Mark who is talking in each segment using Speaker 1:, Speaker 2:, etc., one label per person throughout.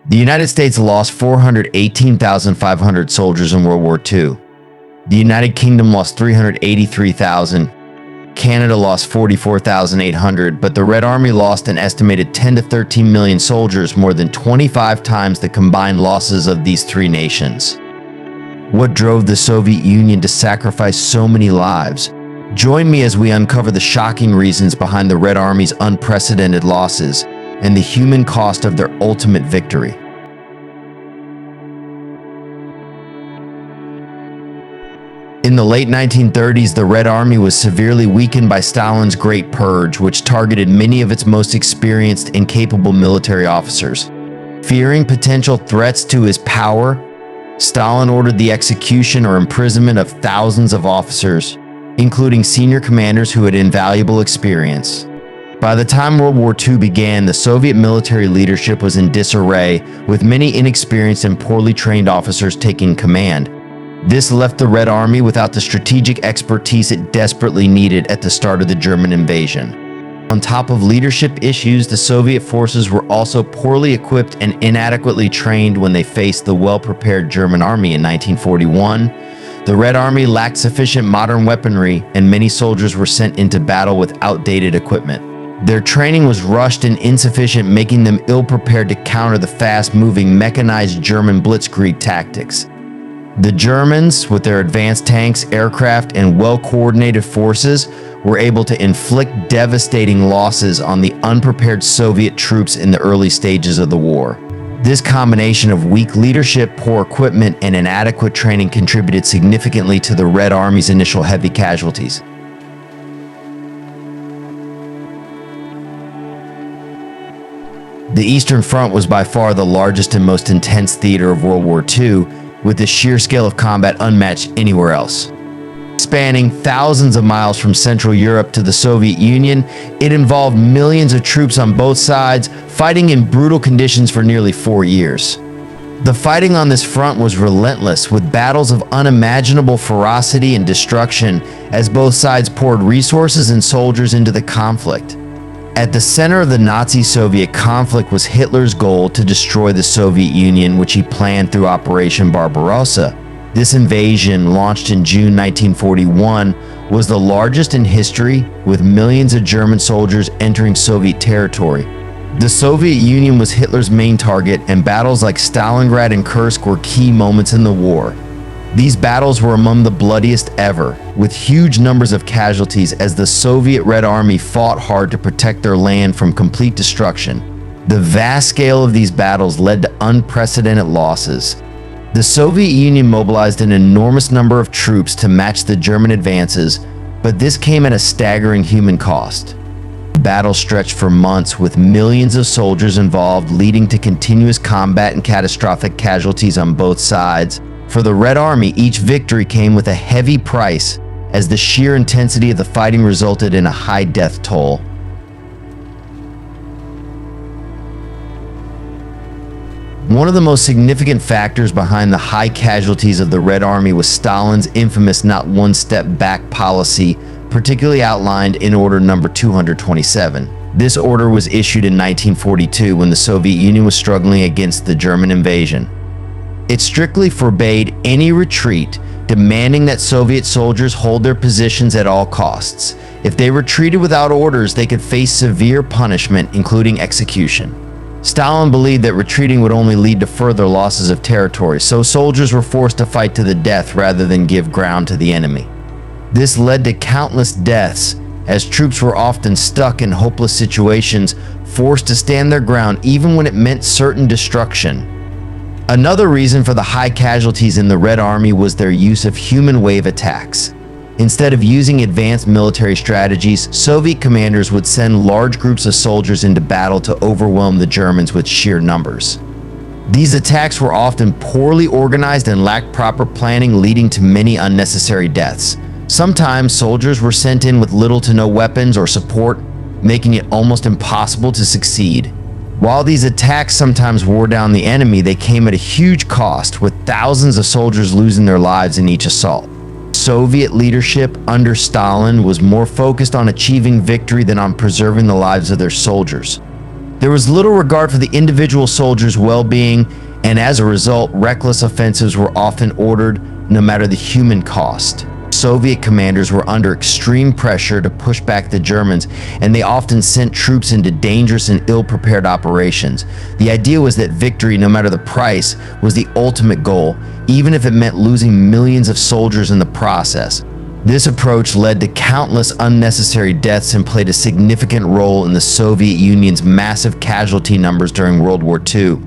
Speaker 1: The United States lost 418,500 soldiers in World War II. The United Kingdom lost 383,000. Canada lost 44,800, but the Red Army lost an estimated 10 to 13 million soldiers, more than 25 times the combined losses of these three nations. What drove the Soviet Union to sacrifice so many lives? Join me as we uncover the shocking reasons behind the Red Army's unprecedented losses and the human cost of their ultimate victory. In the late 1930s, the Red Army was severely weakened by Stalin's Great Purge, which targeted many of its most experienced and capable military officers. Fearing potential threats to his power, Stalin ordered the execution or imprisonment of thousands of officers, including senior commanders who had invaluable experience. By the time World War II began, the Soviet military leadership was in disarray, with many inexperienced and poorly trained officers taking command. This left the Red Army without the strategic expertise it desperately needed at the start of the German invasion. On top of leadership issues, the Soviet forces were also poorly equipped and inadequately trained when they faced the well-prepared German army in 1941. The Red Army lacked sufficient modern weaponry, and many soldiers were sent into battle with outdated equipment. Their training was rushed and insufficient, making them ill-prepared to counter the fast-moving mechanized German blitzkrieg tactics. The Germans, with their advanced tanks, aircraft, and well-coordinated forces, were able to inflict devastating losses on the unprepared Soviet troops in the early stages of the war. This combination of weak leadership, poor equipment, and inadequate training contributed significantly to the Red Army's initial heavy casualties. The Eastern Front was by far the largest and most intense theater of World War II, with the sheer scale of combat unmatched anywhere else. Spanning thousands of miles from Central Europe to the Soviet Union, it involved millions of troops on both sides, fighting in brutal conditions for nearly 4 years. The fighting on this front was relentless, with battles of unimaginable ferocity and destruction as both sides poured resources and soldiers into the conflict. At the center of the Nazi-Soviet conflict was Hitler's goal to destroy the Soviet Union, which he planned through Operation Barbarossa. This invasion, launched in June 1941, was the largest in history, with millions of German soldiers entering Soviet territory. The Soviet Union was Hitler's main target, and battles like Stalingrad and Kursk were key moments in the war. These battles were among the bloodiest ever, with huge numbers of casualties as the Soviet Red Army fought hard to protect their land from complete destruction. The vast scale of these battles led to unprecedented losses. The Soviet Union mobilized an enormous number of troops to match the German advances, but this came at a staggering human cost. The battle stretched for months, with millions of soldiers involved, leading to continuous combat and catastrophic casualties on both sides. For the Red Army, each victory came with a heavy price, as the sheer intensity of the fighting resulted in a high death toll. One of the most significant factors behind the high casualties of the Red Army was Stalin's infamous not one step back policy, particularly outlined in Order Number 227. This order was issued in 1942 when the Soviet Union was struggling against the German invasion. It strictly forbade any retreat, demanding that Soviet soldiers hold their positions at all costs. If they retreated without orders, they could face severe punishment, including execution. Stalin believed that retreating would only lead to further losses of territory, so soldiers were forced to fight to the death rather than give ground to the enemy. This led to countless deaths, as troops were often stuck in hopeless situations, forced to stand their ground even when it meant certain destruction. Another reason for the high casualties in the Red Army was their use of human wave attacks. Instead of using advanced military strategies, Soviet commanders would send large groups of soldiers into battle to overwhelm the Germans with sheer numbers. These attacks were often poorly organized and lacked proper planning, leading to many unnecessary deaths. Sometimes soldiers were sent in with little to no weapons or support, making it almost impossible to succeed. While these attacks sometimes wore down the enemy, they came at a huge cost, with thousands of soldiers losing their lives in each assault. Soviet leadership under Stalin was more focused on achieving victory than on preserving the lives of their soldiers. There was little regard for the individual soldiers' well-being, and as a result, reckless offensives were often ordered no matter the human cost. Soviet commanders were under extreme pressure to push back the Germans, and they often sent troops into dangerous and ill-prepared operations. The idea was that victory, no matter the price, was the ultimate goal, even if it meant losing millions of soldiers in the process. This approach led to countless unnecessary deaths and played a significant role in the Soviet Union's massive casualty numbers during World War II.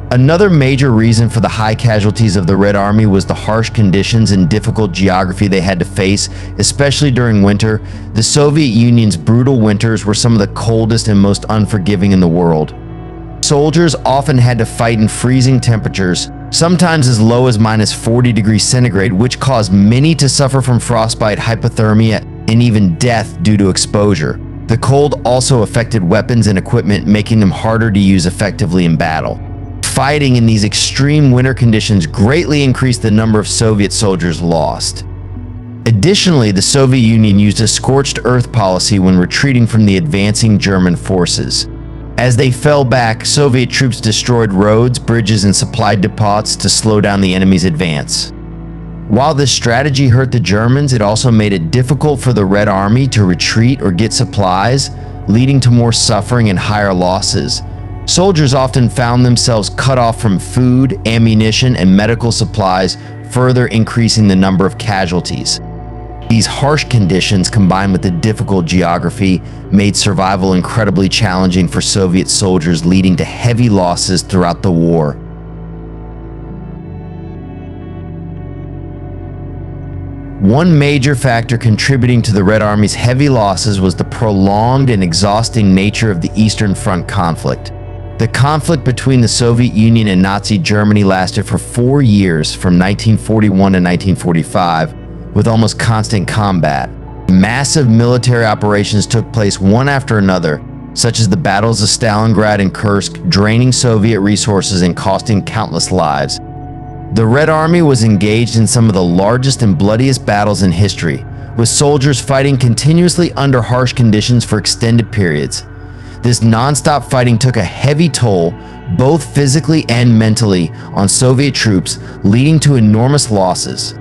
Speaker 1: Another major reason for the high casualties of the Red Army was the harsh conditions and difficult geography they had to face, especially during winter. The Soviet Union's brutal winters were some of the coldest and most unforgiving in the world. Soldiers often had to fight in freezing temperatures, sometimes as low as -40 degrees centigrade, which caused many to suffer from frostbite, hypothermia, and even death due to exposure. The cold also affected weapons and equipment, making them harder to use effectively in battle. Fighting in these extreme winter conditions greatly increased the number of Soviet soldiers lost. Additionally, the Soviet Union used a scorched earth policy when retreating from the advancing German forces. As they fell back, Soviet troops destroyed roads, bridges, and supply depots to slow down the enemy's advance. While this strategy hurt the Germans, it also made it difficult for the Red Army to retreat or get supplies, leading to more suffering and higher losses. Soldiers often found themselves cut off from food, ammunition, and medical supplies, further increasing the number of casualties. These harsh conditions, combined with the difficult geography, made survival incredibly challenging for Soviet soldiers, leading to heavy losses throughout the war. One major factor contributing to the Red Army's heavy losses was the prolonged and exhausting nature of the Eastern Front conflict. The conflict between the Soviet Union and Nazi Germany lasted for 4 years, from 1941 to 1945, with almost constant combat. Massive military operations took place one after another, such as the battles of Stalingrad and Kursk, draining Soviet resources and costing countless lives. The Red Army was engaged in some of the largest and bloodiest battles in history, with soldiers fighting continuously under harsh conditions for extended periods. This non-stop fighting took a heavy toll, both physically and mentally, on Soviet troops, leading to enormous losses.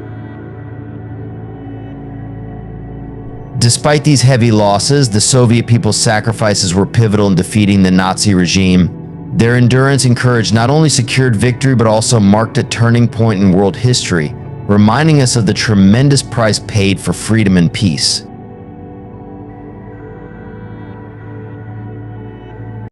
Speaker 1: Despite these heavy losses, the Soviet people's sacrifices were pivotal in defeating the Nazi regime. Their endurance and courage not only secured victory but also marked a turning point in world history, reminding us of the tremendous price paid for freedom and peace.